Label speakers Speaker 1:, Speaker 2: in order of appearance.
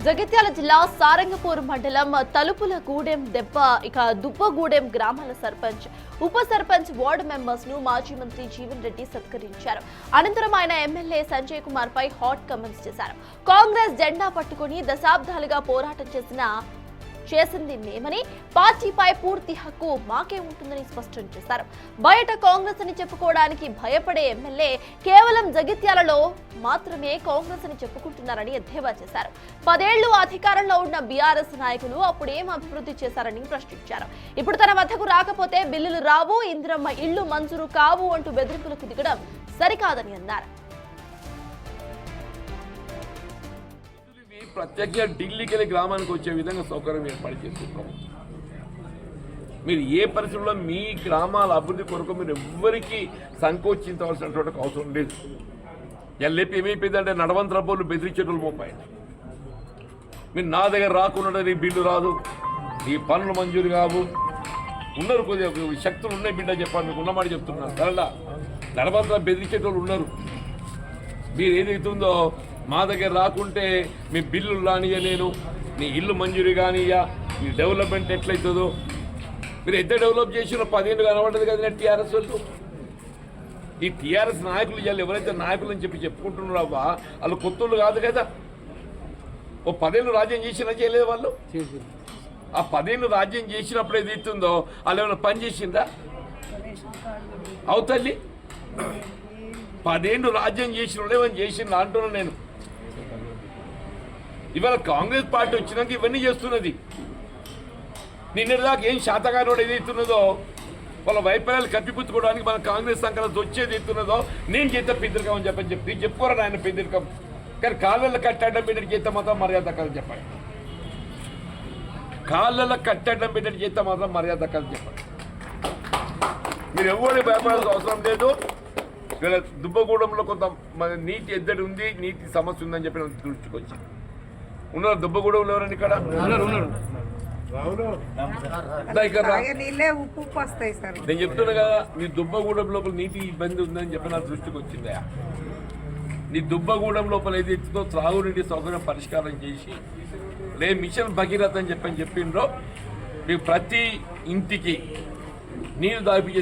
Speaker 1: జగిత్యాల జిల్లా సారంగపూర్ మండలం తలుపులగూడెం దెబ్బ దుబ్బగూడెం గ్రామాల సర్పంచ్ ఉప సర్పంచ్ వార్డు మెంబర్స్ ను మాజీ మంత్రి జీవన్ రెడ్డి సత్కరించారు. అనంతరం ఆయన ఎమ్మెల్యే సంజయ్ కుమార్ పై హాట్ కామెంట్స్ చేశారు. కాంగ్రెస్ జెండా పట్టుకుని దశాబ్దాలుగా పోరాటం చేసింది మేమని, పార్టీపై పూర్తి హక్కు మాకే ఉంటుందని స్పష్టం చేశారు. బయట కాంగ్రెస్ అని చెప్పుకోవడానికి భయపడే ఎమ్మెల్యే కేవలం జగిత్యాలలో మాత్రమే కాంగ్రెస్ అని చెప్పుకుంటున్నారని ఎద్దేవా చేశారు. 10 ఏళ్లు అధికారంలో ఉన్న బీఆర్ఎస్ నాయకులు అప్పుడేం అభివృద్ధి చేశారని ప్రశ్నించారు. ఇప్పుడు తన వద్దకు రాకపోతే బిల్లులు రావు, ఇందిరమ్మ ఇళ్లు మంజూరు కావు అంటూ బెదిరింపులకు దిగడం సరికాదని అన్నారు.
Speaker 2: ప్రత్యేకంగా ఢిల్లీకి వెళ్ళి గ్రామానికి వచ్చే విధంగా సౌకర్యం ఏర్పాటు చేస్తున్నాం. మీరు ఏ పరిస్థితుల్లో మీ గ్రామాల అభివృద్ధి కొరకు మీరు ఎవ్వరికీ సంకోచించవలసినటువంటి అవసరం లేదు. ఎల్లేపి ఏమైపోయిందంటే నడవంతరపోలు బెదిరించేటోళ్ళు మోపాయి. మీరు నా దగ్గర రాకుండా నీ బిల్లు రాదు, ఈ పనులు మంజూరు కావు, ఉన్నారు కొద్దిగా శక్తులు ఉన్నాయి బిడ్డ చెప్పాలి, మీకు ఉన్నమాట చెప్తున్నారు. సరళ నడవంతరం బెదిరించేటోళ్ళు ఉన్నారు. మీరు ఏదైతుందో మా దగ్గర రాకుంటే మీ బిల్లులు రానియలేను, నీ ఇల్లు మంజూరు కానియా, మీ డెవలప్మెంట్ ఎట్లయితుందో. మీరు ఎంత డెవలప్ చేసినా 10 ఏళ్ళు కనబడ్డది కదా టీఆర్ఎస్ వాళ్ళు. ఈ టీఆర్ఎస్ నాయకులు ఇవాళ ఎవరైతే నాయకులు అని చెప్పుకుంటున్నారో వాళ్ళు కొత్తోళ్ళు కాదు కదా. ఓ 10 ఏళ్ళు రాజ్యం చేసినా చేయలేదు వాళ్ళు. ఆ 10 ఏళ్ళు రాజ్యం చేసినప్పుడు ఏది ఇస్తుందో వాళ్ళు ఏమైనా పని చేసిందా? అవుతల్లి 10 ఏళ్ళు రాజ్యం చేసిన వాళ్ళు ఏమైనా చేసిందా అంటున్నాను నేను. ఇవాళ కాంగ్రెస్ పార్టీ వచ్చినాక ఇవన్నీ చేస్తున్నది. నిన్నటిదాకా ఏం శాతగానోడు ఏదైతున్నదో వాళ్ళ వైఫల్యాలు కప్పిపుచ్చుకోవడానికి మన కాంగ్రెస్ సంకల్పం వచ్చేది ఎత్తున్నదో నేను చేత పెద్దరికం అని చెప్పి చెప్పుకోరా ఆయన పెద్దరికం. కానీ కాళ్ళల్లో కట్టడం పెట్టిన చేత మాత్రం మర్యాద దక్కదని చెప్పండి. కాళ్ళల్లో కట్టడం పెట్టిన చేత మాత్రం మర్యాద దక్కదని చెప్పండి. మీరు ఎవరు భయపడాల్సిన అవసరం లేదు. ఇలా దుబ్బగూడెంలో కొంత నీటి ఎద్దడి ఉంది, నీటి సమస్య ఉందని చెప్పి నాకు దృష్టికొచ్చి ఉన్నారు. దుబ్బగూడెంలో ఎవరండి ఇక్కడ నేను చెప్తున్నా కదా, నీ దుబ్బగూడెం లోపల నీటి ఇబ్బంది ఉందని చెప్పి నా దృష్టికి వచ్చిందా. నీ దుబ్బగూడెం లోపల ఏదైతుందో త్రాగునీటి సౌకర్యం పరిష్కారం చేసి మిషన్ భగీరథ అని చెప్పిండ్రో మీకు ప్రతి ఇంటికి నీళ్లు దాపిచ్చే